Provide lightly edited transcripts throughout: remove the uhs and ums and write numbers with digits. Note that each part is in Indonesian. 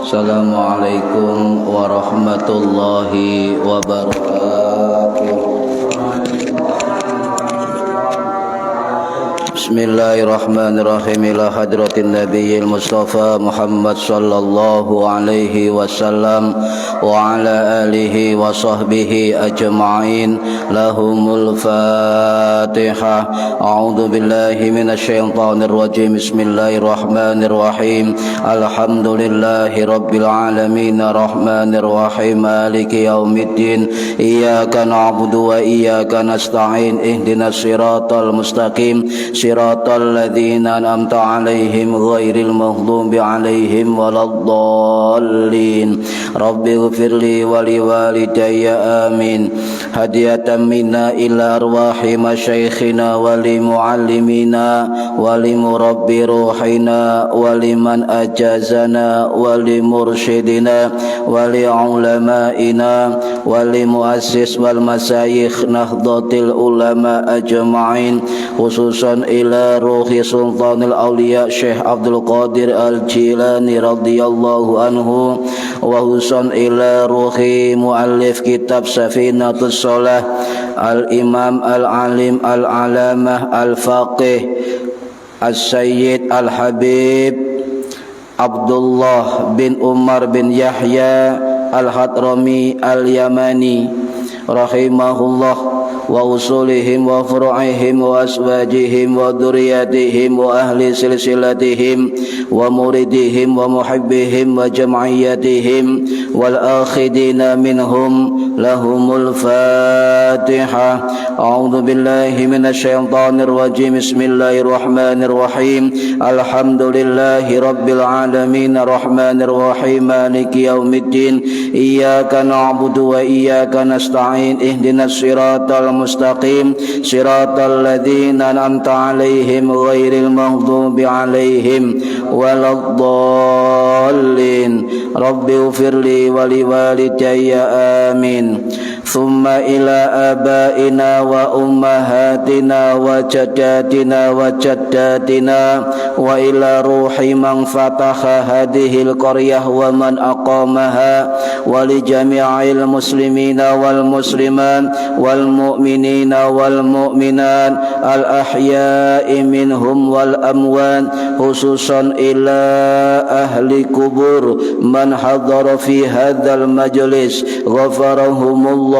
Assalamualaikum warahmatullahi wabarakatuh. Bismillahirrahmanirrahim. Ila hadratin nabiyil mustafa Muhammad sallallahu alaihi wasallam wa ala alihi wa sahbihi ajma'in. Lahumul Fatihah. A'udzu billahi minasy syaithanir rajim. Bismillahirrahmanirrahim. Alhamdulillahi rabbil alamin arrahmanir rahim maliki yaumiddin. Iyyaka na'budu wa iyyaka nasta'in. Ihdinas siratal mustaqim. Siratal ladzina an'amta 'alaihim ghairil maghdubi 'alaihim waladdallin. Rabbighfirli wa liwalidayya amin. Hadiyatan minna ila arwahi masyayikhina wa li muallimina wa li murabbi ruhina wa liman ajazana wa li mursyidina wa li ulamaina wa li muassis wal masyayikh nahdlatul ulama ajma'in, khususan ila ruhi sultanil awliya Syekh Abdul Qadir Al-Jilani radhiyallahu anhu, wa husan ila ruhi muallif kitab Safinatus Shalah Al-Imam Al-Alim Al-Alamah Al-Faqih As-Sayyid Al-Habib Abdullah bin Umar bin Yahya Al-Hadrami Al-Yamani rahimahullah, wa usulihim wa furu'ihim wa aswajihim wa duriyatihim wa ahli silsilatihim wa muridihim wa muhibbihim wa jam'iyatihim wal akhidina minhum. Lahumul Fatihah. A'udzu billahi minasy syaithanir rajim. Bismillahirrahmanirrahim. Alhamdulillahi rabbil alamin arrahmanir rahim maliki yaumiddin. Iyyaka na'budu wa iyyaka nasta'in. Ihdinas siratal mustaqim. Siratal ladzina an'amta 'alaihim ghairil maghdubi 'alaihim waladdallin. Rabbighfirli wa liwalidayya amin. Thumma ila abaina wa ummahatina wa jaddatina wa jaddatina wa ila ruhi man fataha hadhil qaryah wa man aqamaha wa li jami'il muslimina wal musliman wal mu'minina wal mu'minat al ahya'i minhum wal amwan, khususan ila ahli kubur man hadara fi hadzal majlis ghafarahumullah.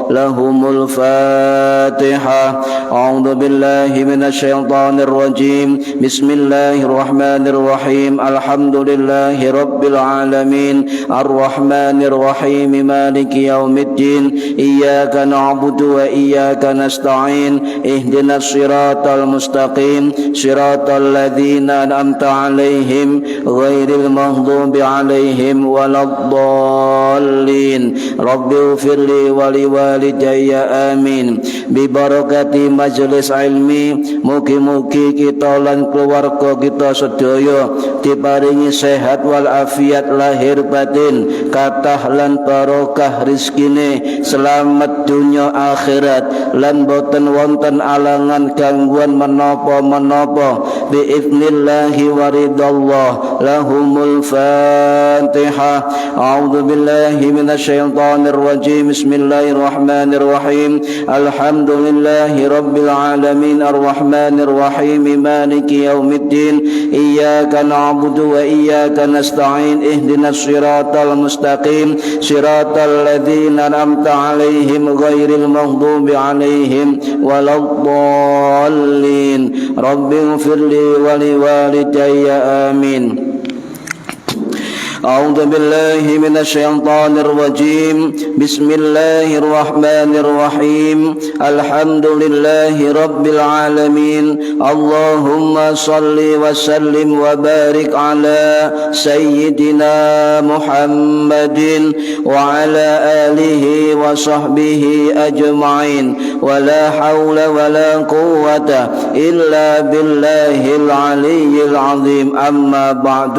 Lahumul Fatihah. A'udzu billahi minasy syaithanir rajim. Bismillahirrahmanirrahim. Alhamdulillahi rabbil alamin arrahmanir rahim maliki yaumiddin. Iyyaka na'budu wa iyyaka nasta'in. Ihdinas siratal mustaqim. Siratal ladzina an'amta 'alaihim ghairil maghdubi 'alaihim waladdallin. Rabbighfirli wa liwalidayya amin. Bi barakati majlis ilmi, mugi-mugi kita lan keluarga kita sedaya diparingi sehat wal afiat lahir batin, kathah lan barokah rizkine, selamat dunya akhirat, lan boten wonten alangan gangguan menapa-menapa biiznillahi waridallah. Lahumul Fatihah. A'udzu billahi minasy syaithanir rajim. Bismillahirrahmanirrahim. Alhamdulillahi rabbil alamin arrahmanir rahim مالك يوم الدين إياك نعبد وإياك نستعين اهدنا الصراط المستقيم صراط الذين أنعمت عليهم غير المغضوب عليهم ولا الضالين رب اغفر لي ولوالدي آمين أعوذ بالله من الشيطان الرجيم بسم الله الرحمن الرحيم الحمد لله رب العالمين اللهم صل وسلم وبارك على سيدنا محمد وعلى آله وصحبه أجمعين ولا حول ولا قوة إلا بالله العلي العظيم أما بعد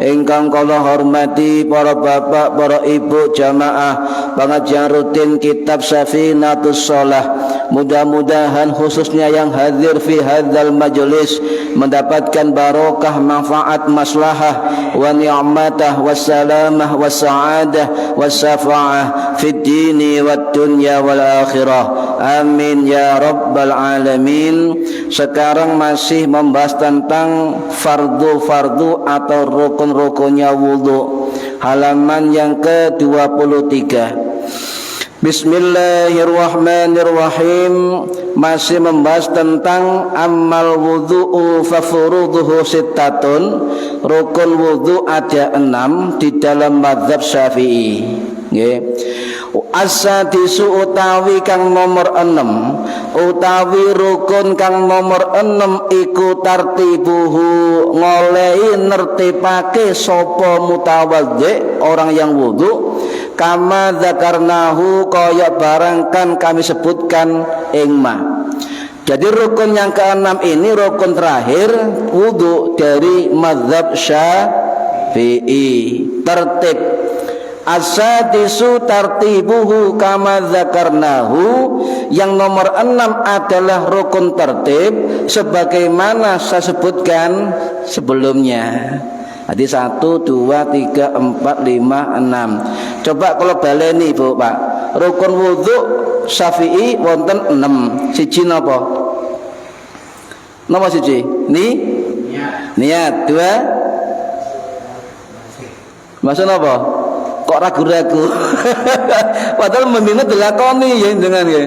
ingkang kula hormati para bapak, para ibu jamaah pengajian rutin kitab Safinatus Shalah. Mudah-mudahan khususnya yang hadir fi hadzal majlis mendapatkan barokah, manfaat, maslahah wa ni'matah wassalamah wassa'adah wassafa'ah fid dini wad dunya wal akhirah. Amin ya rabbal alamin. Sekarang masih membahas tentang fardu-fardu atau rukun-rukunnya wudu. Halaman yang ke-23. Bismillahirrahmanirrahim. Masih membahas tentang amal wudu'u fa furuduhu sittatun. Rukun wudu ada 6 di dalam mazhab Syafi'i. Nggih. As-sadisu utawi kang nomor 6, utawi rukun kang nomor 6 iku tartibuhu ngolehi nertibake sapa mutawaddi orang yang wudu kama dzakarnahu kaya barangkan kami sebutkan ing ma. Jadi rukun yang ke-6 ini rukun terakhir wudu dari mazhab Syafi'i. Tertib as-sadisu tartibuhu kama dzakarnahu, yang nomor 6 adalah rukun tertib sebagaimana saya sebutkan sebelumnya. Jadi 1, 2, 3, 4, 5, 6. Coba kalau baleni Bu Pak, rukun wudu Syafi'i wonten 6. Siji napa? Napa siji? Niat. 2 maksud apa? Kok ragu-ragu? Padahal meminat dilakoni ya dengan ya.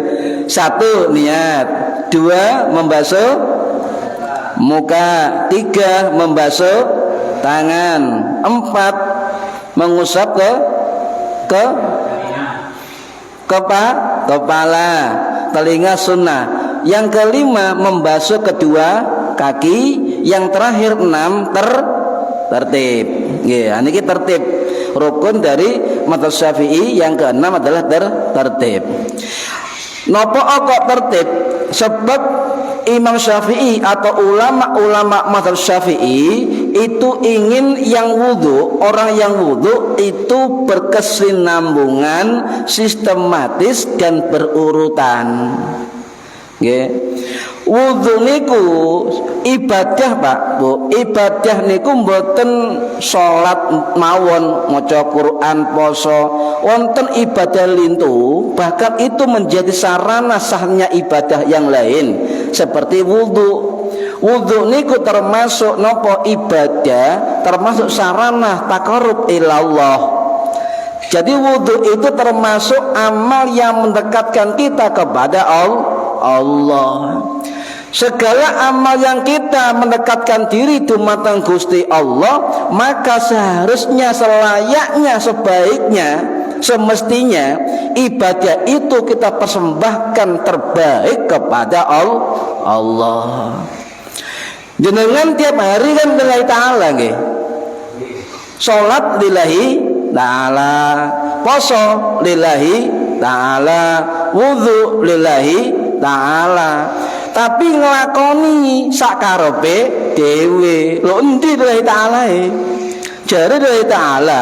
1 niat, 2 membasuh muka, 3 membasuh tangan, 4 mengusap kepala, telinga sunnah. Yang kelima membasuh kedua kaki, yang terakhir 6 tertib. Ya, ini tertib. Rukun dari mazhab Syafi'i yang ke-6 adalah tertib. Napa kok tertib? Sebab Imam Syafi'i atau ulama-ulama mazhab Syafi'i itu ingin yang wudu, orang yang wudu itu berkesinambungan, sistematis dan berurutan. Nggih. Wudu niku ibadah Pak Bu, ibadah niku mboten salat mawon, maca Quran, poso, wonten ibadah lintu, bahkan itu menjadi sarana sahnya ibadah yang lain seperti wudu. Wudu niku termasuk nopo ibadah, termasuk sarana taqarrub ilallah. Jadi wudu itu termasuk amal yang mendekatkan kita kepada Allah. Segala amal yang kita mendekatkan diri dumateng Gusti Allah, maka seharusnya, selayaknya, sebaiknya, semestinya ibadah itu kita persembahkan terbaik kepada Allah. Jenengan tiap hari kan lillahi ta'ala nggih. Salat lillahi ta'ala, poso lillahi ta'ala, wudu lillahi ta'ala. Tapi nglakoni sakarepe dhewe. Lho endi lillahi ta'ala jare lillahi ta'ala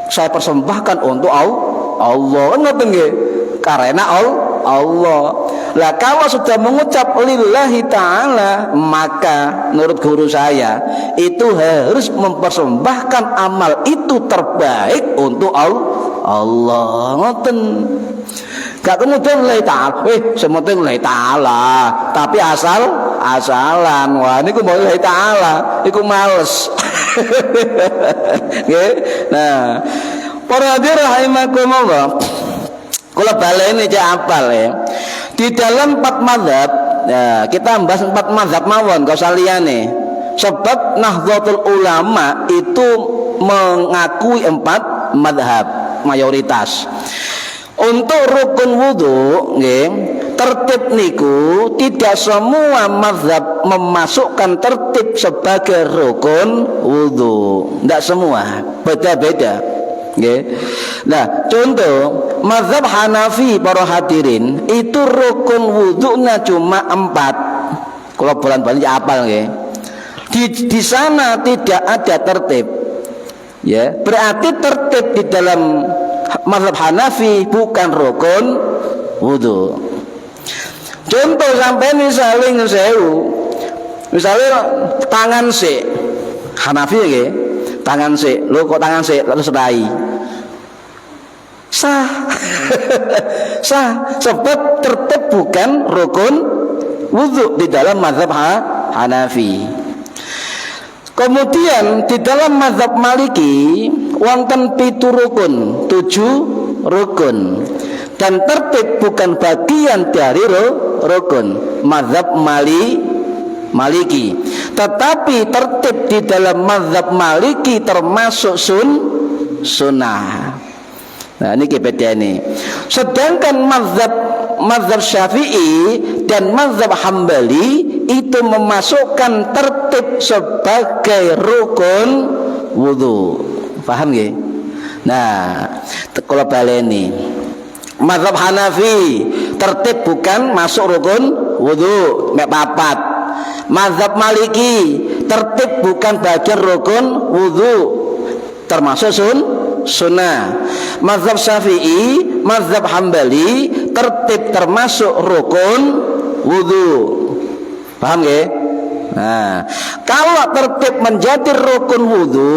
saya persembahkan untuk Allah. Ngoten nggih. Karena Allah. Lah kalau sudah mengucap lillahi ta'ala, maka menurut guru saya itu harus mempersembahkan amal itu terbaik untuk Allah. Ngoten. Gak kemudian lillahi ta'ala, sementing lillahi ta'ala, tapi asal asalan. Wah niku Allah taala iku males. Nggih. Nah, para hadirin rahimakumullah. Kula baleni cek apal ya. Di dalam 4 mazhab, ya, kita bahas 4 mazhab mawon kau saliyane. Sebab Nahdlatul Ulama itu mengakui 4 mazhab mayoritas. Untuk rukun wudu, nggih, tertib niku tidak semua mazhab memasukkan tertib sebagai rukun wudu. Tidak semua, beda-beda. Nggih. Nah, contoh mazhab Hanafi para hadirin itu rukun wudunya cuma 4. Kalau bulan-bulan ya apal nggih. Di sana tidak ada tertib. Ya, berarti tertib di dalam mazhab Hanafi bukan rukun wudu. Contoh sampai misalnya tangan sik Hanafi nggih. Tangan sik, lho kok tangan sik lalu serai. Sah. Sah sebab tertib bukan rukun wudu di dalam mazhab Hanafi. Kemudian di dalam mazhab Maliki wonten 7 rukun, 7 rukun. Dan tertib bukan bagian dari rukun mazhab Maliki. Tetapi tertib di dalam mazhab Maliki termasuk sunnah. Nah ini beda nih. Sedangkan mazhab Syafi'i dan mazhab Hambali itu memasukkan tertib sebagai rukun wudu. Paham nggih? Nah, kalau baleni mazhab Hanafi tertib bukan masuk rukun wudu, mek papat. Mazhab Maliki tertib bukan bagian rukun wudu, termasuk sunnah. Mazhab Syafi'i, mazhab Hambali tertib termasuk rukun wudu. Paham nggih? Nah, kalau tertib menjadi rukun wudu,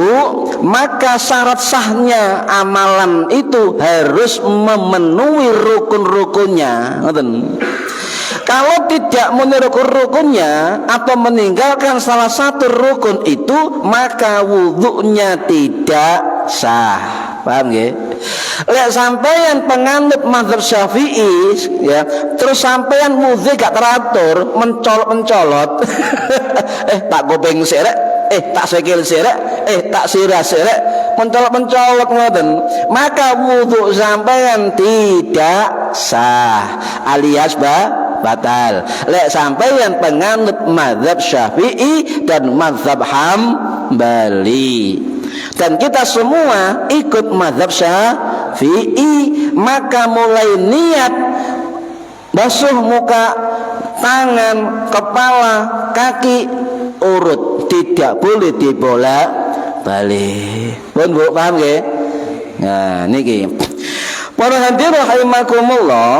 maka syarat sahnya amalan itu harus memenuhi rukun-rukunnya. Ngoten. Kalau tidak memenuhi rukun-rukunnya atau meninggalkan salah satu rukun itu, maka wudunya tidak sah. Paham nggih? Lek sampeyan penganut mazhab Syafi'i ya, terus sampeyan wudu gak teratur, mencolot-mencolot. Tak gopeng sirek, tak sekil sirek, tak sirah sirek, mencolot-mencolot ngoten. Maka wudu sampeyan tidak sah, alias batal. Lek sampeyan penganut mazhab Syafi'i dan mazhab Hambali. Dan kita semua ikut mazhab Syafi'i, maka mulai niat basuh muka, tangan, kepala, kaki urut, tidak boleh dibolak-balik. Pun Bu paham nggih? Nah, niki. Para hadirin rahimakumullah.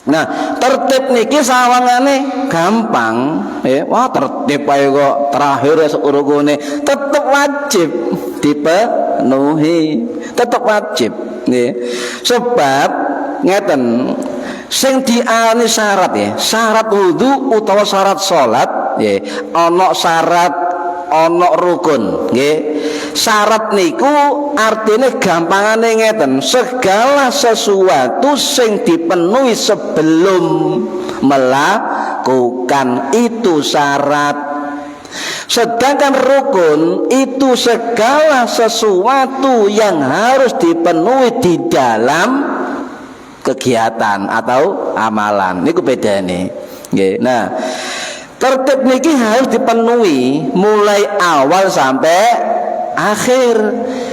Nah, tertib niki sawangane gampang, ya. Wah, tertib ae kok terakhir rukune tetep wajib dipenuhi, tetep wajib, nggih. Sebab ngeten, sing diarani syarat ya, syarat wudu utawa syarat salat, ya, ana syarat ana rukun, nggih. Syarat niku artinya gampangane ngeten, segala sesuatu sing dipenuhi sebelum melakukan itu syarat. Sedangkan rukun itu segala sesuatu yang harus dipenuhi di dalam kegiatan atau amalan. Niku bedane. Nggih. Nah, tertib niki harus dipenuhi mulai awal sampai akhir.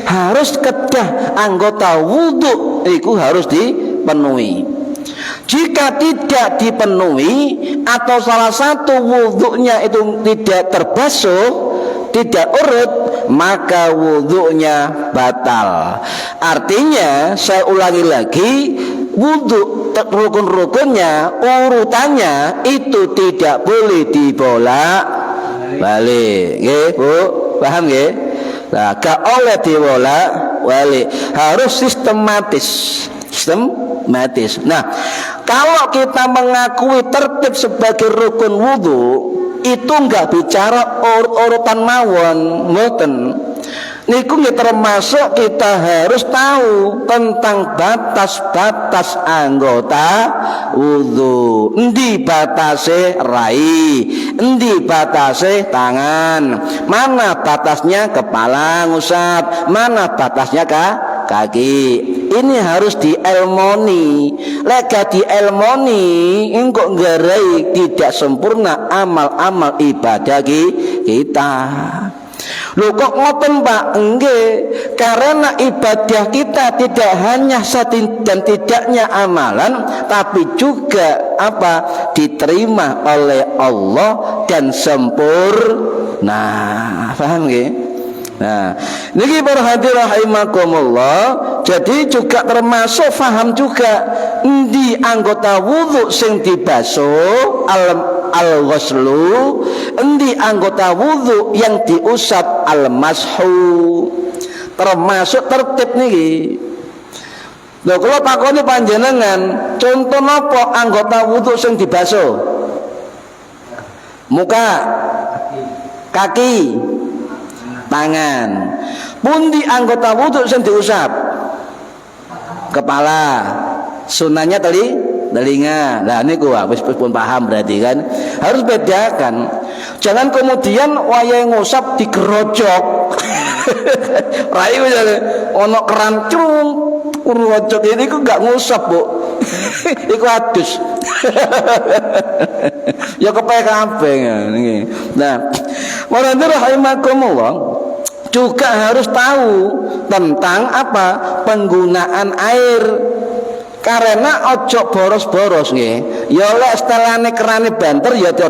Harus kedah anggota wudhu itu harus dipenuhi. Jika tidak dipenuhi atau salah satu wudhunya itu tidak terbasuh, tidak urut, maka wudhunya batal. Artinya saya ulangi lagi, wudhu rukun-rukunnya, urutannya itu tidak boleh dibolak-balik. Nggih, Bu, paham nggih? Nah, gak oleh dibolak-balik, harus sistematis. sistematis. Nah, kalau kita mengakui tertib sebagai rukun wudu, itu enggak bicara urut-urutan mawon, mboten. Niku nggih termasuk kita harus tahu tentang batas-batas anggota wudu. Endi batase rai, endi batase tangan, mana batasnya kepala ngusap, mana batasnya kaki. Ini harus dielmoni. Lek gak dielmoni, engko nggarai tidak sempurna amal-amal ibadah kita. Lho kok ngoten Pak? Nggih, karena ibadah kita tidak hanya satu dan tidaknya amalan, tapi juga apa? Diterima oleh Allah dan sempurna. Paham nggih? Nah, niki para hadirin rahimakumullah. Jadi juga termasuk faham juga endi anggota wudu sing dibasuh al-ghuslu, endi anggota wudu yang diusap al-mashu. Termasuk tertib niki. Lho kula takoni panjenengan, contoh napa anggota wudu sing dibasuh? Muka, kaki, tangan. Pundi anggota wudu sing diusap? Kepala. Sunahnya telinga. Nah niku wis pun paham berarti kan. Harus bedakan. Jangan kemudian wayahe ngusap digerojok. Rai misalnya ono keran cung ngerojok ini ku gak ngusap, Bu. Iku adus. Ya kepae kabeh niki. Nah, warahmatullahi rahimakumullah juga harus tahu tentang apa? Penggunaan air. Karena ojo boros-boros nggih. Ya lek setelane kerane banter ya ojo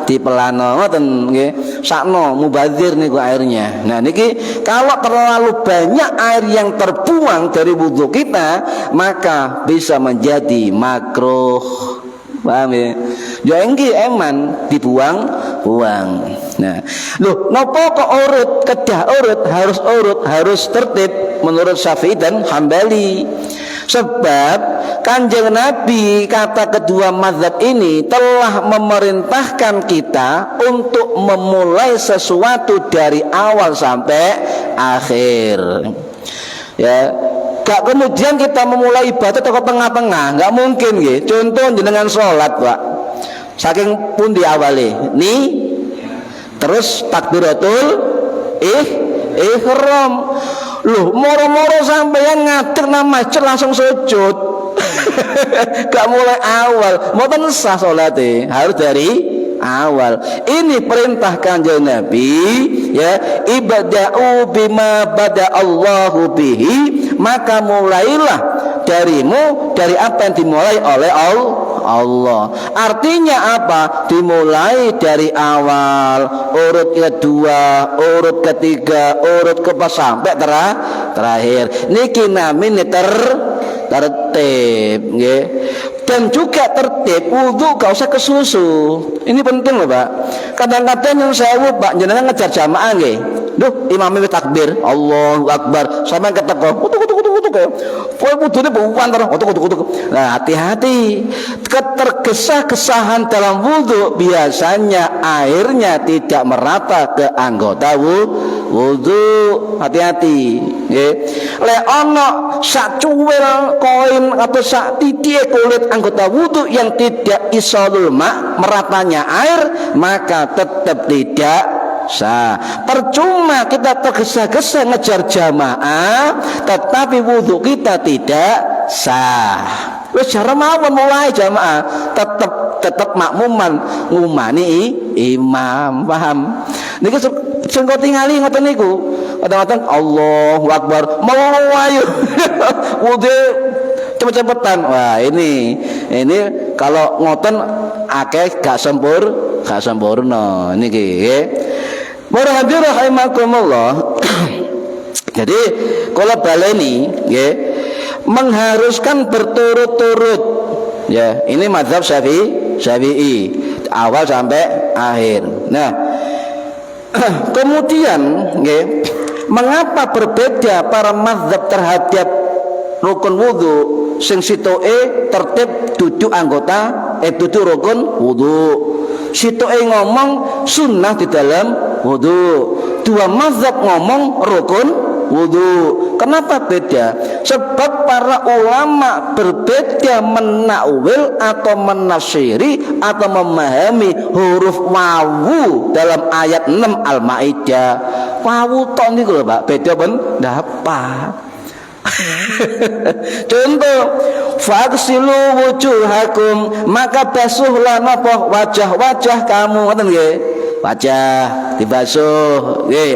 dipelano ngoten nggih. Sakno mubazir niku airnya. Nah niki kalau terlalu banyak air yang terbuang dari wudu kita, maka bisa menjadi makruh. Paham ya? Ya nggih eman dibuang-buang. Nah, loh napa kok kedah harus tertib menurut Syafi'i dan Hambali. Sebab Kanjeng Nabi, kata kedua mazhab ini, telah memerintahkan kita untuk memulai sesuatu dari awal sampai akhir. Ya, gak kemudian kita memulai ibadah ke tengah-tengah, gak mungkin gitu. Contoh jenengan sholat, Pak. Saking pun diawali, nih, terus takbiratul ihram. Loh, moro-moro sampeyan ngadeg nang masjid langsung sujud. Gak mulai awal, mboten sah salate, harus dari awal. Ini perintah Kanjeng Nabi, ya, ibda'u bima bada Allahu bihi, maka mulailah darimu dari apa yang dimulai oleh Allah. Artinya apa? Dimulai dari awal, urut kedua, urut ketiga, urut keempat sampai terakhir. Niki namine tertib, nggih. Dan juga tertib wudu gak usah kesusu. Ini penting loh, Pak. Kadang-kadang yang sewu, Pak, jenengan ngejar jamaah nggih. Duh, imamnya takbir, Allahu Akbar, sampean keteko, kutuk. Poe wudune bukan terus kutuk. Nah, hati-hati. Ketergesa-gesahan dalam wudu biasanya airnya tidak merata ke anggota wudu. Hati-hati, nggih. Lek ana sak cuwil koin atau sak titik kulit anggota wudu yang tidak isolul ma, meratanya air, maka tetap tidak sah. Percuma kita tergesa-gesa ngejar jamaah, tetapi wudu kita tidak sah. Wis cara mawon mulai jamaah, tetap makmuman ngumani imam. Paham? Niki sing kok tingali ngoten niku. Kadang-kadang Allahu Akbar, melayu. Wudu cepet-cepetan. Wah, ini kalau ngoten akeh gak sempurna niki nggih. Para hadirin rahimakumullah. Jadi kalau baleni nggih mengharuskan berturut-turut. Ya, ini mazhab Syafi'i awal sampai akhir. Nah, kemudian nggih, mengapa berbeda para mazhab terhadap rukun wudu sing sitoke tertib dudu anggota dudu rukun wudu, sitoke ngomong sunnah di dalam wudu, dua mazhab ngomong rukun wudu. Kenapa beda? Sebab para ulama berbeda menakwil atau menafsiri atau memahami huruf wawu dalam ayat 6 Al-Maidah. Wawu tok niku lho Pak, beda pendapat. Contoh, faghsilu wujuhakum, maka basuhlah napa wajah-wajah kamu, ngoten nggih. Wajah dibasuh nggih.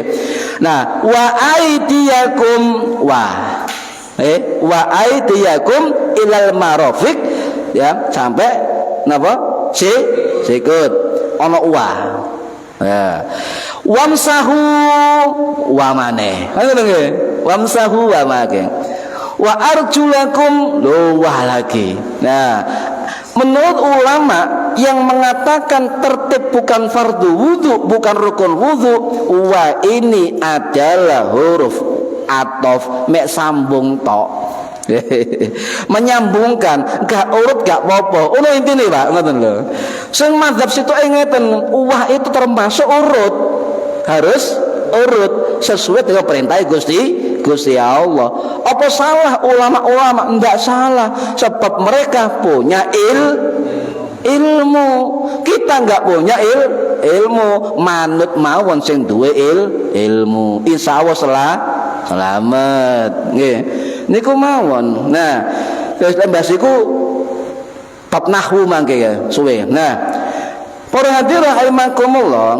Nah, wa aidiyakum wa aidiyakum ilal marafiq, ya, sampai napa? Sikut. Ana wa. Ya. Wamsahu wa maneh. Ngoten nggih. Wamsahu wa maneh. Wa arjulakum luwah lagi. Nah, menurut ulama yang mengatakan tertib bukan fardu wudu, bukan rukun wudu, wa ini adalah huruf atof, mek sambung tok. Menyambungkan, gak urut gak apa-apa. Ono intine Pak, ngoten lho. Sing mazhab situ ngeten, wah itu termasuk urut. Harus urut sesuai dengan perintah Gusti Allah. Apa salah ulama-ulama? Enggak salah, sebab mereka punya ilmu. Kita enggak punya ilmu. Manut mawon sing duwe ilmu. Insyaallah selamat. Nggih. Niku mawon. Nah, wis lembas iku bab nahwu mangke ya, suwe. Nah, para hadirin rahimakumullah,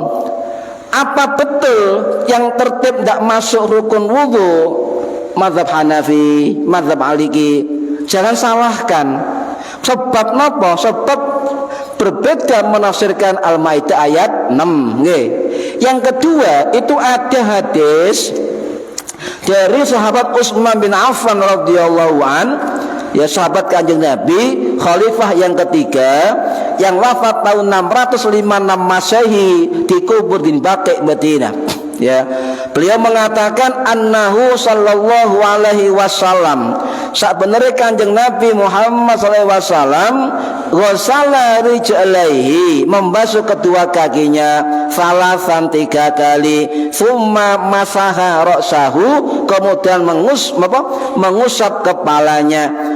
apa betul yang tertib tidak masuk rukun wudu? Mazhab Hanafi, mazhab Maliki, jangan salahkan. Sebab napa? Sebab berbeda menafsirkan Al-Maidah ayat 6 nggih. Yang kedua, itu ada hadis dari sahabat Utsman bin Affan radhiyallahu an, ya sahabat Kanjeng Nabi, khalifah yang ketiga yang wafat tahun 656 Masehi, dikubur di Baqi Madinah. Ya, beliau mengatakan annahu sallallahu alaihi wasallam, sabenere Kanjeng Nabi Muhammad sallallahu alaihi wasallam ghasala rijlaihi, membasuh kedua kakinya salasan 3 kali, summa masaha ra'sahu, kemudian mengusap kepalanya.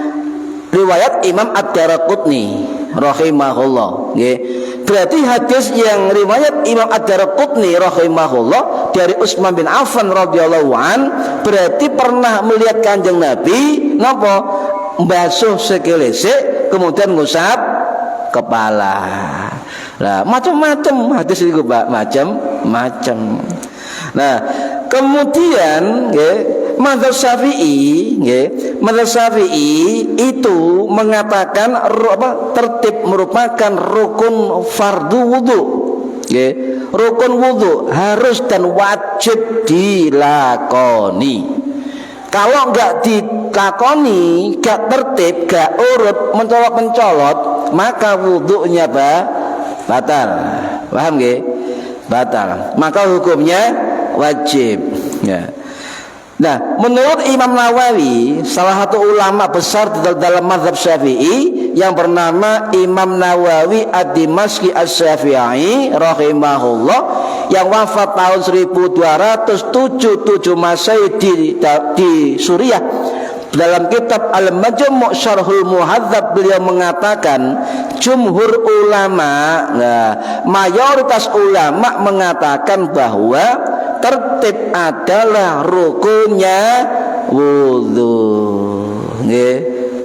Riwayat Imam Ad-Daraqutni rahimahullah nggih. Berarti hadis yang riwayat Imam Ad-Daraqutni rahimahullah dari Utsman bin Affan radhiyallahu an, berarti pernah melihat Kanjeng Nabi napa mbasuh sekelese kemudian ngusap kepala. Nah, macam-macam hadis itu Pak, macam-macam. Nah, kemudian nggih, mazhab Syafi'i nggih, mazhab Syafi'i itu mengatakan tertib merupakan rukun fardu wudu. Nggih, rukun wudu harus dan wajib dilakoni. Kalau enggak dilakoni, enggak tertib, enggak urut, mencolot-mencolot, maka wudunya batal. Paham nggih? Batal. Maka hukumnya wajib. Ya. Nah, menurut Imam Nawawi, salah satu ulama besar dalam mazhab Syafi'i yang bernama Imam Nawawi Ad-Dimashqi Asy-Syafi'i rahimahullah, yang wafat tahun 1277 Masehi di Suriah, dalam kitab Al-Majmu' Syarhul Muhadzab beliau mengatakan jumhur ulama, mayoritas ulama mengatakan bahwa tertib adalah rukunnya wudu. Nggih,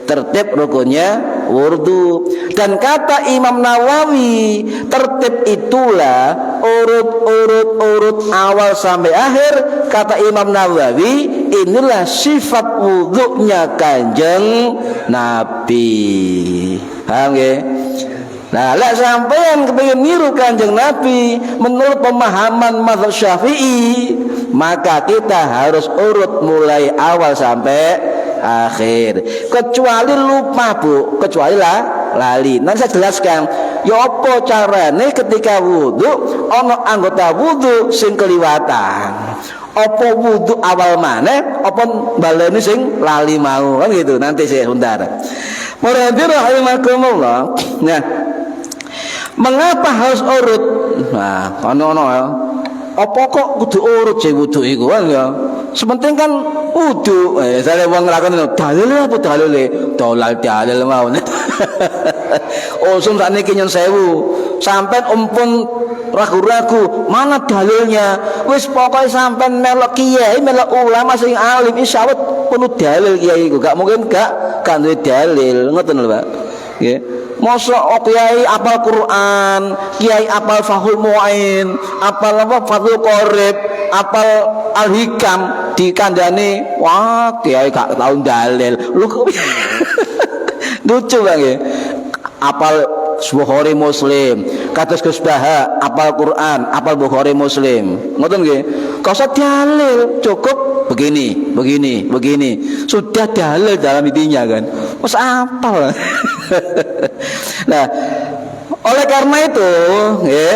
tertib rukunnya wudu. Dan kata Imam Nawawi, tertib itulah urut awal sampai akhir. Kata Imam Nawawi, inilah sifat wudunya Kanjeng Nabi. Paham nggih? Nah, lek sampean kepengin niru Kanjeng Nabi menurut pemahaman mazhab Syafi'i, maka kita harus urut mulai awal sampai akhir. Kecuali lupa Bu, kecuali lali. Nanti saya jelaskan. ya apa carane ketika wudu ana anggota wudu sing keliwatan. Apa wudu awal maneh apa baleni sing lali mau kan gitu nanti saya sebentar. Para hadirin rahimakumullah. Nah, mengapa harus urut? Nah, ono ya. Apa kok kudu urut sih wudu iku kan ya? Sepenting kan wudu. Saya wong nglakoni dalil apa dalile? Dalil mau. Oh, sakniki nyon sewu. Sampai umpun ragu-ragu mana dalilnya. Wis pokoke sampean melok kiai, melok ulama sing alim insyaallah penuh dalil kiai iku. Gak mungkin gak duwe dalil. Ngoten lho, Pak. Nggih. Mosok kiai apal Quran, kiai apal Fahul Mu'in, apal apa Fathul Qorib, apal Al-Hikam dikandani, wah kiai gak tau dalil. Lu lucu Bang ya. Apal Bukhari Muslim, kados Gus Baha apal Quran, apal Bukhari Muslim. Ngoten nggih. Kok usah dalil, cukup begini. Sudah dalil dalam intinya kan. Wes apal. Nah, oleh karena itu, nggih,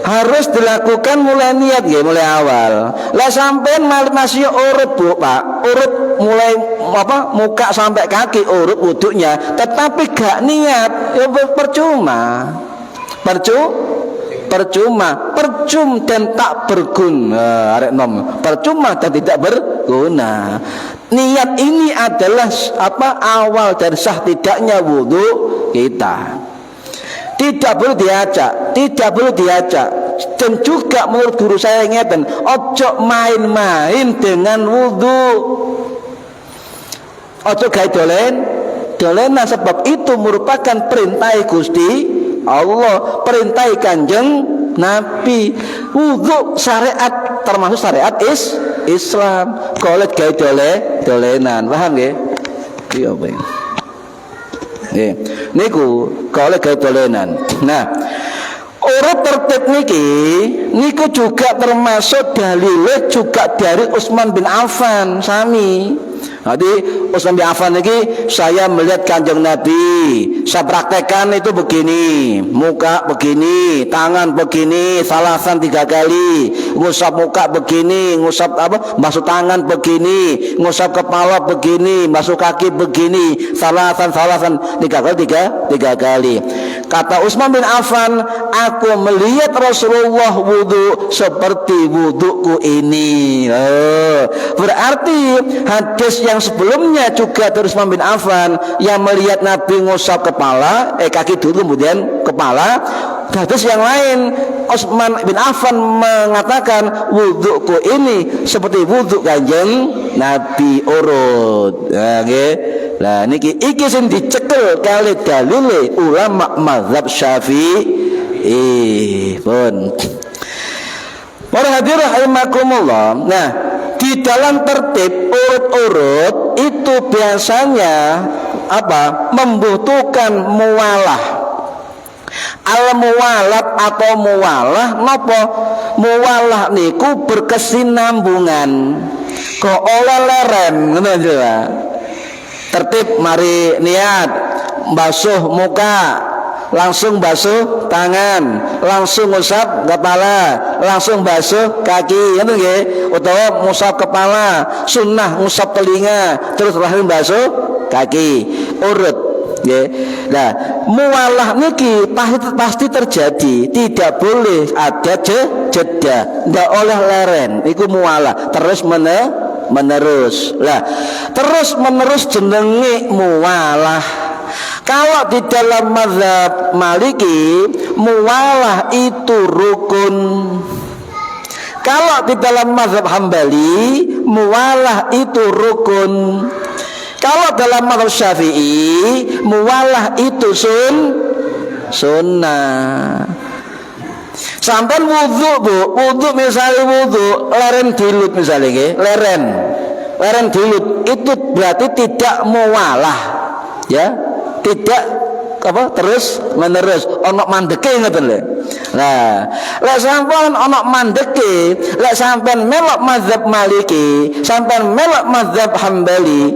harus dilakukan mulai niat nggih, mulai awal. Lah sampean masih urut Bu, Pak. Urut mulai apa muka sampai kaki urut wuduknya, tetapi gak niat, ya percuma. Percuma dan tak berguna. Arek nom. Percuma dan tidak berguna. Niat ini adalah apa awal dari sah tidaknya wudu kita. Tidak boleh diajak. Dan juga menurut guru saya ngeten, ojo main-main dengan wudu. Ojo gawe dolenan sebab itu merupakan perintah Gusti Allah, perintah Kanjeng Nabi. Wudu syariat termasuk syariat Islam. Kalau gawe dolenan, paham nggih? Iya, Bang. Nggih. Niku kalau gawe dolenan. Nah, urut tertib niku juga termasuk dalile juga dari Utsman bin Affan sami. Jadi Utsman bin Affan niki saya melihat Kanjeng Nabi, saya praktekkan itu begini, muka begini, tangan begini, salasan 3 kali, ngusap muka begini, ngusap apa, basuh tangan begini, ngusap kepala begini, basuh kaki begini, salasan 3 kali. Kata Utsman bin Affan, aku melihat Rasulullah wudu seperti wuduku ini. Berarti hadis yang sebelumnya juga dari Utsman bin Affan yang melihat Nabi ngusap kepala, kaki dulu kemudian kepala. Hadis yang lain Utsman bin Affan mengatakan wuduku ini seperti wuduk Kanjeng Nabi urut. Lah niki iki sing dicekel kali dalile ulama mazhab Syafi'i. Pun. Para hadirin rahimakumullah. Nah, di dalam tertib urut-urut itu biasanya apa? Membutuhkan muwalah. Al-muwalat atau muwalah napa? Muwalah niku berkesinambungan. Kok oleh leren ngono lho. Tertib mari niat basuh muka, langsung basuh tangan, langsung ngusap kepala, langsung basuh kaki, ngono nggih. Utawa ngusap kepala, sunnah ngusap telinga, terus langsung basuh kaki. Urut nggih. Nah, muwalah niki pasti terjadi, tidak boleh ada jeda, ndak oleh leren. Iku muwalah, terus menerus. Lah, terus menerus jenenge muwalah. Kalau di dalam mazhab Maliki, muwalah itu rukun. Kalau di dalam mazhab Hambali, muwalah itu rukun. Kalau dalam mazhab Syafi'i, muwalah itu sunnah. Sampai wudu Bu, wudu misalnya wudu leren dilut misalnya nggih, leren dilut itu berarti tidak muwalah. Ya, tidak apa terus menerus ono mandeke ngoten lho. Nah, lek sampean ono mandeke, lek sampean melok mazhab Maliki, sampean melok mazhab Hambali,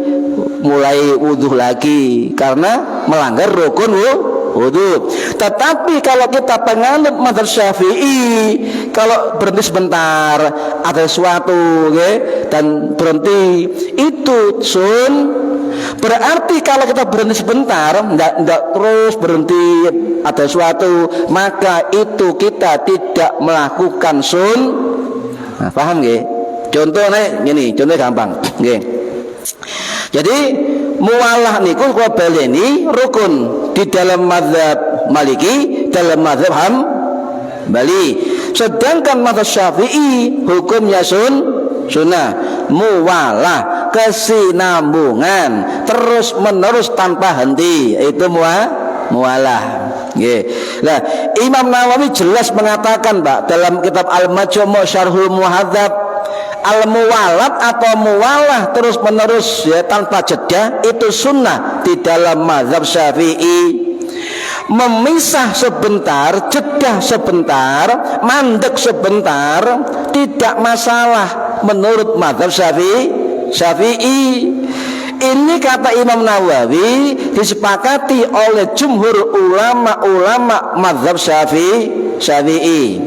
mulai wudu lagi karena melanggar rukun wudu. Tetapi kalau kita penganut mazhab Syafi'i, kalau berhenti sebentar ada sesuatu dan berhenti itu sun. Berarti kalau kita berhenti sebentar, enggak terus berhenti ada sesuatu, maka itu kita tidak melakukan sun. Nah, paham nggih? Contohnya gini, contohnya gampang, nggih. Jadi muwalah niku kula baleni rukun di dalam mazhab Maliki, dalam mazhab Hambali. Sedangkan mazhab Syafi'i hukumnya sunnah. Muwalah, kesinambungan terus menerus tanpa henti, itu muwalah. Nggih. Nah, Imam Nawawi jelas mengatakan, Pak, dalam kitab Al-Majmu' Syarhul Muhadzab, al-muwalat atau muwalah terus menerus tanpa jeda itu sunnah di dalam mazhab Syafi'i. Memisah sebentar, jeda sebentar, mandek sebentar tidak masalah menurut mazhab Syafi'i. Ini kata Imam Nawawi disepakati oleh jumhur ulama mazhab Syafi'i.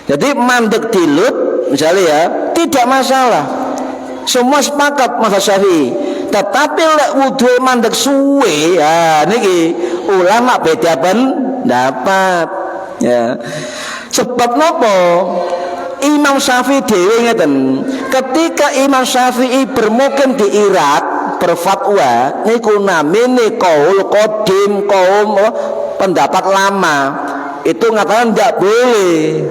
Jadi mandek dilut misalnya ya tidak masalah, semua sepakat mazhab Syafi'i. Tetapi lek wudu mandek suwe, ya niki ulama beda pendapat ya. Sebab nopo? Imam Syafi'i dhewe ngeten, ketika Imam Syafi'i bermukim di Irak berfatwa niku namine qaul qadim, kaum pendapat lama itu ngatakan tidak boleh.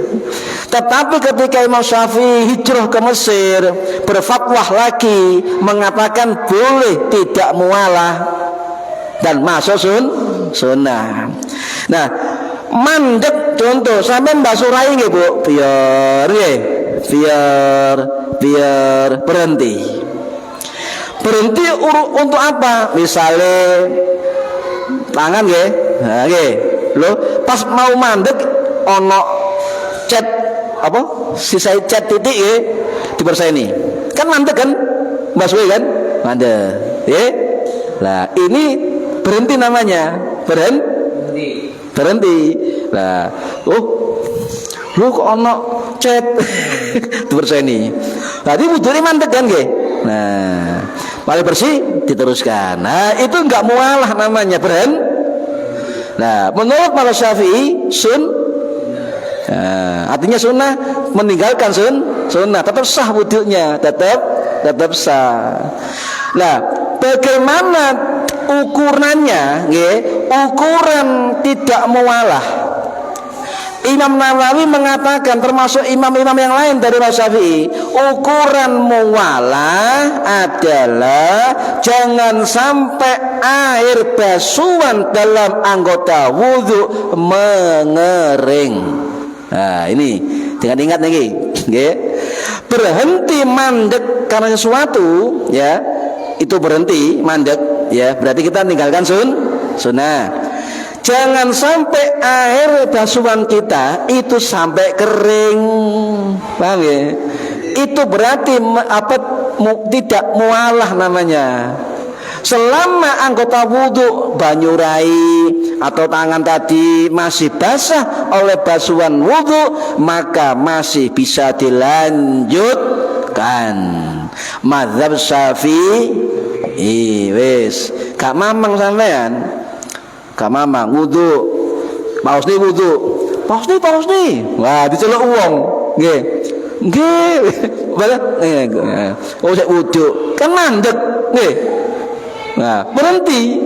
Tetapi ketika Imam Syafi'i hijrah ke Mesir berfatwa lagi mengatakan boleh, tidak mualah dan masuk sunnah. Nah, mandek contoh sampai basuh rai nggih Bu, biar berhenti untuk apa? Misalnya tangan nggih, nah nggih lho, pas mau mandek ono cat apa sisa cat titik ya dibersihini kan mandek kan basuh kan mandek lah ini berhenti namanya berhenti lah lu kok ono cat dibersihini tadi wudune mandek kan nggih nah paling bersih diteruskan. Nah itu enggak mualah namanya nah menurut para Syafi'i artinya sunnah, meninggalkan sunnah tetap sah wudunya, tetap sah. Nah, bagaimana ukurannya? Ukuran tidak mualah. Imam Nawawi mengatakan, termasuk imam-imam yang lain dari Syafi'i, ukuran mualah adalah jangan sampai air basuhan dalam anggota wudhu mengering. Nah ini dengan ingat nih, berhenti mandek karena sesuatu, ya itu berhenti mandek, ya berarti kita tinggalkan sunnah. Jangan sampai air basuhan kita itu sampai kering, paham ya? Itu berarti tidak mualah namanya. Selama anggota wudhu banyu rai atau tangan tadi masih basah oleh basuhan wudhu, maka masih bisa dilanjutkan. Mazhab Syafi'i wis gak mamang sampean, gak mamang wudhu paus nih wah diceluk wong nggih sik wudhu kan mandek nggih. Nah, berhenti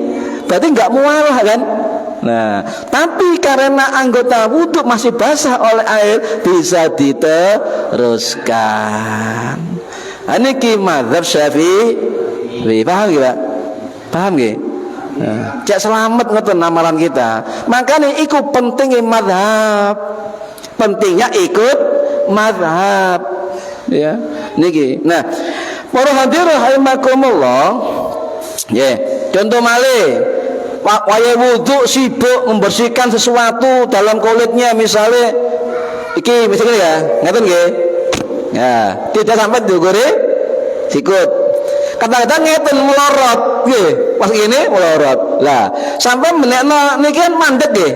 berarti enggak mualah kan? Nah, tapi karena anggota wudhu masih basah oleh air bisa diteruskan. Ini ki mazhab Syafi'i. Paham nggih, Pak? Paham nggih? Nah, cek selamat ngoten amalan kita. Makanya ikut pentingnya mazhab. Pentingnya ikut mazhab. Ya, niki. Nah, para hadirin rahimakumullah. Contoh malih waya wudhu sibuk membersihkan sesuatu dalam kulitnya, misalnya iki misalnya ya ngaten nggih ya tidak sampai diukuri sikut. Kadang-kadang ngeten melorot nggih. Pas ngene melorot. Lah, sampai menekno niki kan mandek nggih.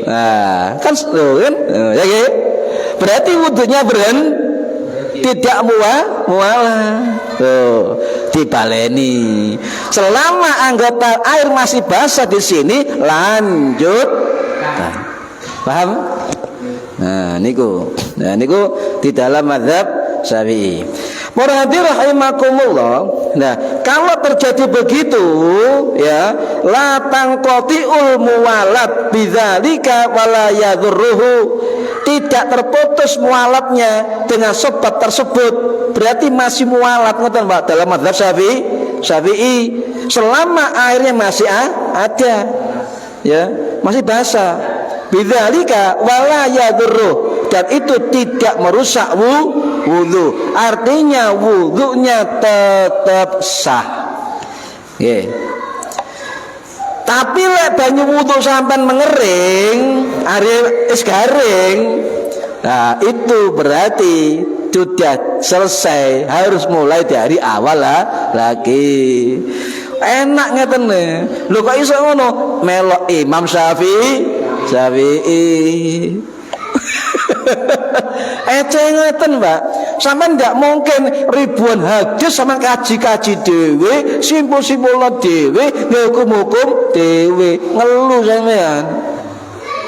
Nah, kan kan ya nggih. Berarti wudunya tidak mualah. Tuh, dibaleni. Selama anggota air masih basah di sini, lanjut. Paham? Nah, niku di dalam mazhab Syafi'i. Para hadirin rahimakumullah. Nah, kalau terjadi begitu ya, la tangqati'ul muwalat bidzalika wala yadurruhu. Tidak terputus mualatnya dengan sebab tersebut. Berarti masih mualat ngoten Pak dalam mazhab Syafi'i. Selama airnya masih ada. Ya, masih basah. Bidzalika wala yadurruh, dan itu tidak merusak wudu. Artinya wudunya tetap sah. Yeah. Tapi lek banyu wudu sampean mengering, are es garing. Nah, itu berarti sudah selesai, harus mulai dari awal lagi. Enak ngeten nih. Lho kok iso ngono? Melok Imam Syafi'i. Ngeten Mbak. Sampeyan ndak mungkin ribuan hadis sampeyan kaji-kaji dhewe, simpul-simpulno dhewe, hukum-hukum dhewe, ngeluh sampeyan.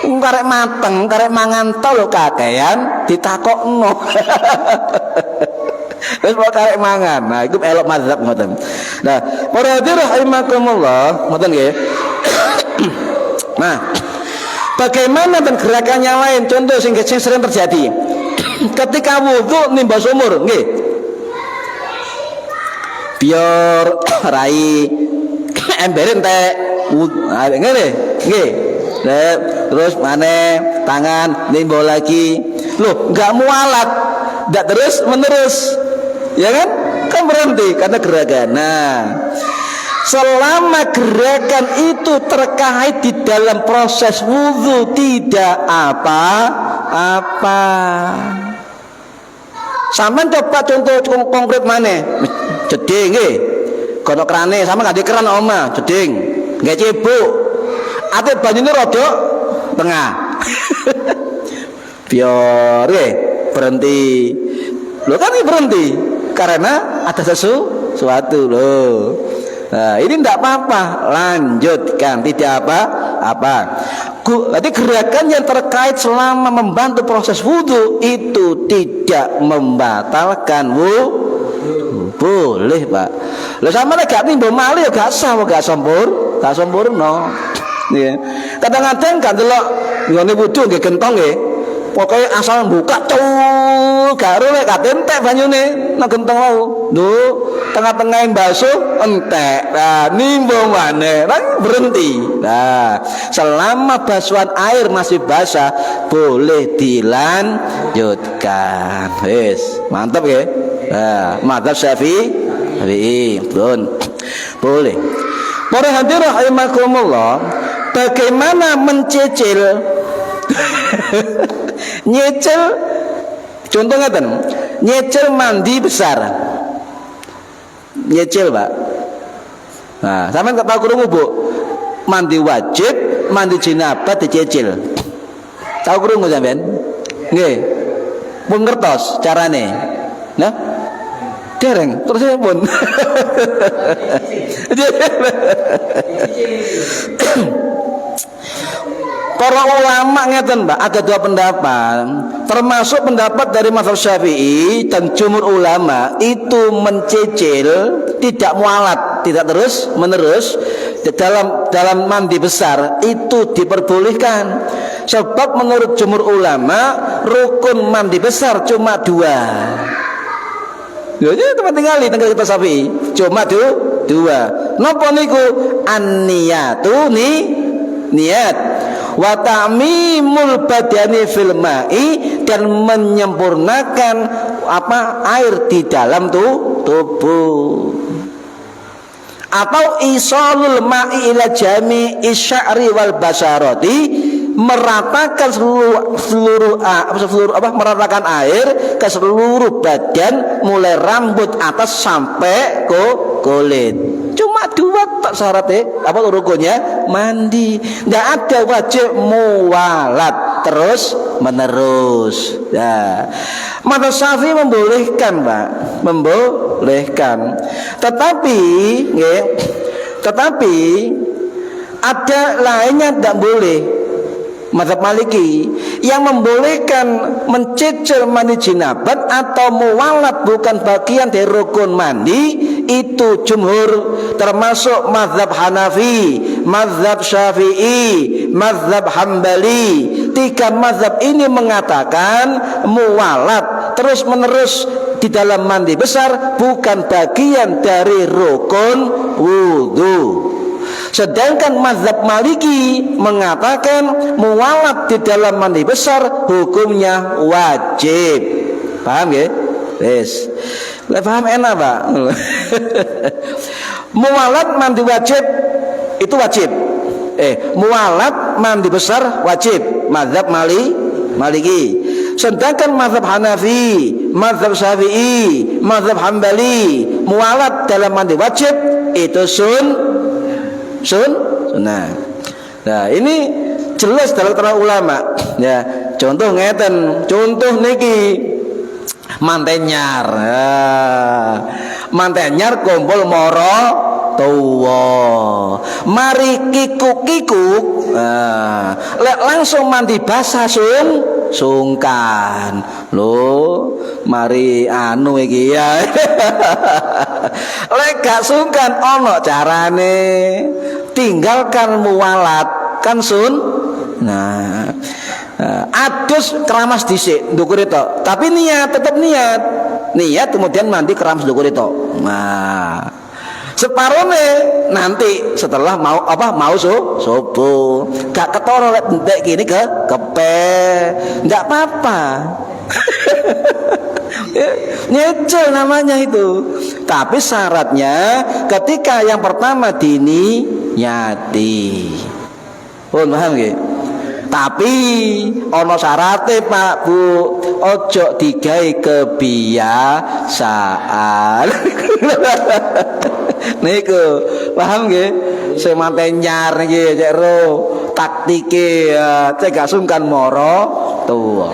Karek mateng, karek mangan to lho kakean ditakokno. Wis kok karek mangan. Nah, iku elok mazhab ngoten. Nah, para hadirin rahimakumullah, ngoten nggih. Nah, bagaimana dan gerakan yang lain? Contoh sing sering terjadi. Ketika wudu nimba sumur, nggih. Biar rai emberen teh ngene, nggih. Terus mana tangan nimba lagi. Loh, enggak mualat. Enggak terus menerus. Ya kan? Kan berhenti karena gerakan. Nah, selama gerakan itu terkait di dalam proses wudu tidak apa-apa. Sampeyan coba contoh konkret mana? Jeding nggih. Kono krane sama nggak di keran oma, jeding. Nggak cebok. Ate banyune rada tengah. Biar berhenti. Loh kan ini berhenti karena ada sesuatu loh. Nah, ini tidak apa-apa, lanjutkan, tidak apa-apa. Jadi gerakan yang terkait selama membantu proses wudu itu tidak membatalkan wudu. Boleh Pak. Lah sama nek gak nimba malih ya gak sah, gak sempurna. Ya. Kadang-kadang kan delok ngene wudu nggih gentong nggih. Pokoke asal buka gak rek gak entek banyune nang gentong wau. Lho, tengah-tengah basuh entek. Nah, nimbang maneh, berhenti. Nah, selama basuhan air masih basah boleh dilanjutkan. Wis, mantap ya. Nah, mantap Syafi'i. Boleh. Para hadirin rahimakumullah, bagaimana mencicil nyicil contohnya kan nyicil mandi besar, nyicil Pak. Nah, sampean tak tahu krungu Bu, mandi wajib, mandi jinabah dicicil. Tahu krungu sampean? Nggih. Pun ngertos carane. Nah, dereng terus pun. Para ulama ngeten Mbak, ada dua pendapat, termasuk pendapat dari mazhab Syafi'i dan jumhur ulama itu mencicil tidak mualat, tidak terus menerus dalam mandi besar itu diperbolehkan. Sebab menurut jumhur ulama rukun mandi besar cuma 2. Ya teman tinggali tinggal kita Syafi'i cuma 2. Napa niku? An-niyatu niat wa ta'mimul badani fil ma'i, dan menyempurnakan air di dalam tubuh, atau isalul ma'i ila jami'i sya'ri wal basarati, meratakan meratakan air ke seluruh badan mulai rambut atas sampai kulit. Cuma 2 tak syaratnya, apa rukunnya? Mandi. Enggak ada wajib muwalat terus menerus. Ya. Mazhab Syafi'i membolehkan, Pak. Membolehkan. Tetapi ada lainnya tidak boleh. Mazhab Maliki yang membolehkan mencicil mandi jinabat atau muwalat bukan bagian dari rukun mandi, itu jumhur, termasuk mazhab Hanafi, mazhab Syafi'i, mazhab Hambali. 3 mazhab ini mengatakan muwalat terus menerus di dalam mandi besar bukan bagian dari rukun wudu. Sedangkan mazhab Maliki mengatakan muwalat di dalam mandi besar hukumnya wajib. Paham ya? Yes. Paham enak, Pak. Muwalat mandi wajib itu wajib. Muwalat mandi besar wajib. Mazhab Maliki. Sedangkan mazhab Hanafi, mazhab Syafi'i, mazhab Hambali, muwalat dalam mandi wajib itu sunnah. Nah, ini jelas dalam para ulama. Ya, contoh ngeten, contoh niki mantenyar. Mantenyar kumpul moro tuwa. Mari kikuk-kikuk. Lek langsung mandi basah sungkan. Lho, mari anu iki ya. Lek gak sungkan ono carane. Tinggalkan muwalat kan Nah, adus keramas dhisik ndukur itu. Tapi tetap niat kemudian mandi keramas ndukur itu. Nah, separone nanti setelah mau subuh. Gak ketoro lek entek gini kepe. Enggak apa-apa. Nyecel namanya itu. Tapi syaratnya ketika yang pertama nyati. Paham nggih? Tapi ono syarate, Pak, Bu. Ojo digawe kebiasaan. Niku, paham nggih? Sing mantenyar niki cek ro taktike cek gak sungkan moro tuwa.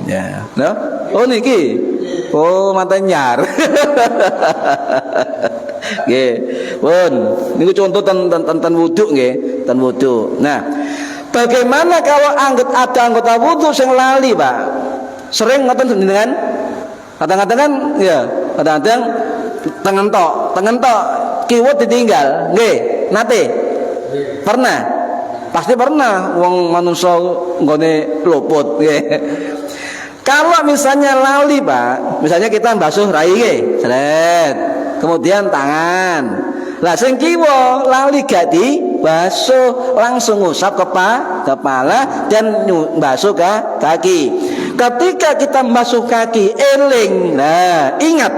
Ya, no? Oh niki. Oh, mantenyar. Nggih. Pun, niku contoh tentang wudu nggih, tentang wudu. Nah, bagaimana kalau ada anggota wudu sing lali, Pak? Sering ngoten jenengan? Kadang-kadang kan ya, kadang-kadang tengen tok kiwut ditinggal. Nggih, nate? Pernah? Pasti pernah wong manungsa nggone luput nggih. Kalau misalnya lali, Pak, misalnya kita basuh rai nggih, sret. Kemudian tangan. Lah sing kiwa lali gak dibasuh, langsung ngusap kepala dan basuh kaki. Ketika kita basuh kaki eling. Nah, ingat,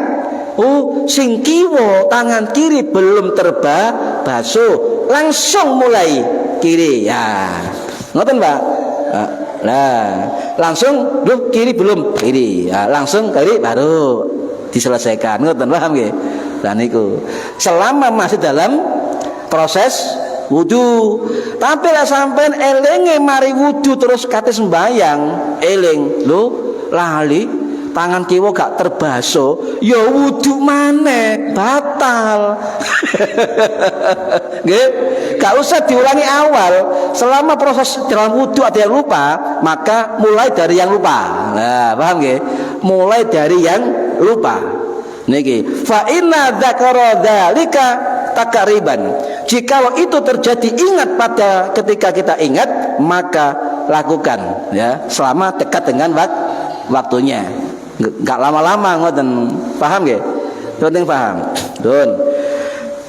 sing kiwa tangan kiri belum basuh, langsung mulai kiri. Ya. Ngoten, Pak? Nah, langsung kiri belum kiri. Ya, langsung kiri baru diselesaikan. Ngoten, paham nggih? Dan itu selama masih dalam proses wudu. Tapi lah sampean elenge mari wudu terus kate sembayang, eling lho lali tangan kiwa gak terbasuh, ya wudu maneh batal. Nggih, gak usah diulangi awal. Selama proses dalam wudu ada yang lupa, maka mulai dari yang lupa. Nah, paham nggih? Mulai dari yang lupa. Niki fa inna dzakara dzalika takriban. Jikalau itu terjadi ingat pada ketika kita ingat, maka lakukan ya selama dekat dengan waktunya. Enggak lama-lama ngoten. Paham nggih? Penting paham. Dun.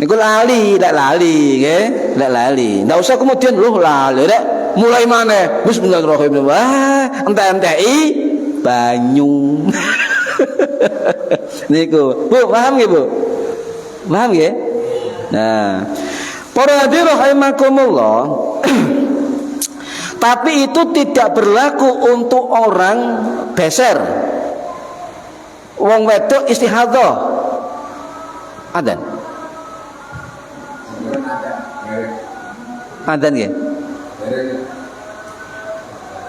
Niku lali, ndak lali nggih, ndak lali. Ndak usah kemudian lali rek mulai maneh. Bismillahirrahmanirrahim. Wah, ente-enteki banyu. Niku, Bu, paham nggih, Bu? Paham nggih? Nah, para hadirin rahimakumullah. Tapi itu tidak berlaku untuk orang beser. Wong wedok istihadhah. Adzan. Adzan nggih.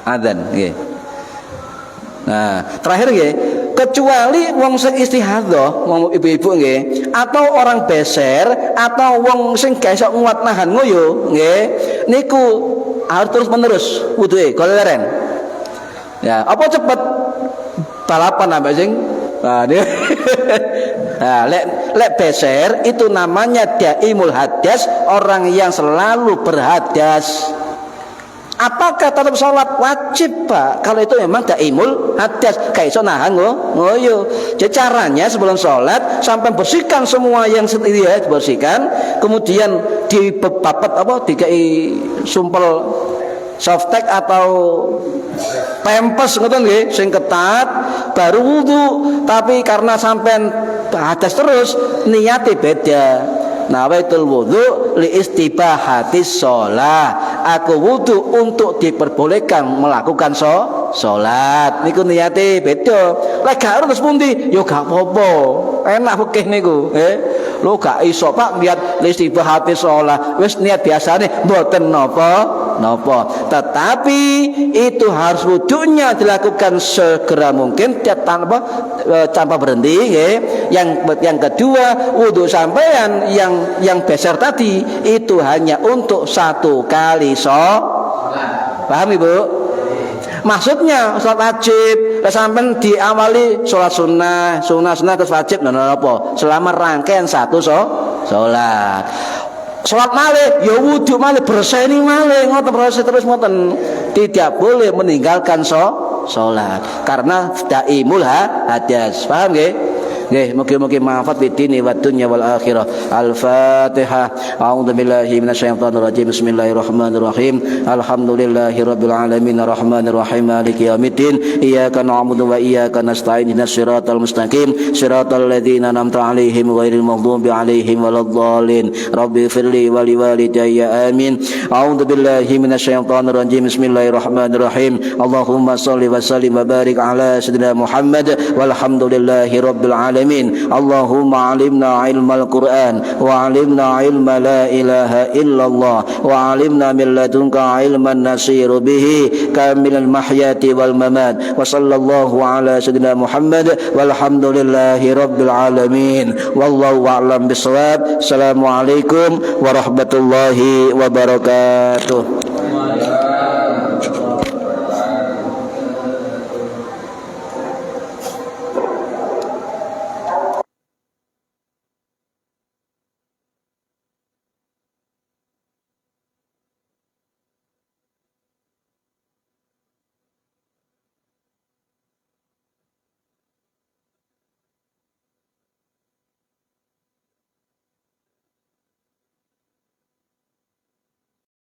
Adzan nggih. Nah, terakhir nggih, kecuali wong sing istihadhah, wong ibu-ibu nggih, atau orang beser atau wong sing gak iso nguat nahan ngoyo nggih, niku harus terus menerus wuduhe goleren. Ya, apa cepet balapan sampai sing nah, lek beser itu namanya daimul hadas, orang yang selalu berhadas. Apakah tetap sholat wajib, Pak? Kalau itu memang daimul hadas, kayak iso nahan ngoyo. Jadi caranya sebelum sholat sampai bersihkan semua yang setia, dibersihkan, kemudian dipapet dikai sumpel softtek atau pempes ngoten nggih sing ketat baru wudu. Tapi karena sampean hadas terus niate beda. Nawaitul wudu li istibahati shalah. Aku wudu untuk diperbolehkan melakukan salat. Niku niate beda. Lek gak terus pundi? Ya gak apa-apa. Enak fikih niku, Lho gak iso Pak niat li istibahati shalah. Wis niat biasane mboten napa. Tetapi itu harus wudunya dilakukan segera mungkin tanpa berhenti nggih. Yang kedua, wudu sampean yang beser tadi itu hanya untuk satu kali paham Ibu? Maksudnya sholat wajib sampean diawali sholat sunnah terus wajib apa? Selama rangkaian satu sholat. Sholat malih ya wudu malih berseni malih ngoten proses terus ngoten. Tidak boleh meninggalkan sholat karena daimul hadas. Paham nggih? Nggih, mugi-mugi manfaat fid dini wad dunya wal akhirah. Al-Fatihah. A'udzubillahi minasyaitonir rajim. Bismillahirrahmanirrahim. Alhamdulillahirabbil alamin arrahmanir rahim maliki yaumiddin. Iyyaka na'budu wa iyyaka nasta'in. Ihdinas siratal mustaqim. Siratal ladzina an'amta 'alaihim ghairil maghdubi 'alaihim waladdallin. Rabbighfirli wa liwalidayya amin. A'udzubillahi minasyaitonir rajim. Bismillahirrahmanirrahim. Allahumma shalli wa sallim wa barik ala sayyidina Muhammad walhamdulillahirabbil alamin. Allahumma alimna ilmal Qur'an wa alimna ilma la ilaha illallah wa alimna min ladunka ilman nasiru bihi kamilal mahyati wal mamat wa sallallahu ala sayyidina Muhammad walhamdulillahi rabbil alamin wallahu a'lam bissawab. Assalamualaikum warahmatullahi wabarakatuh.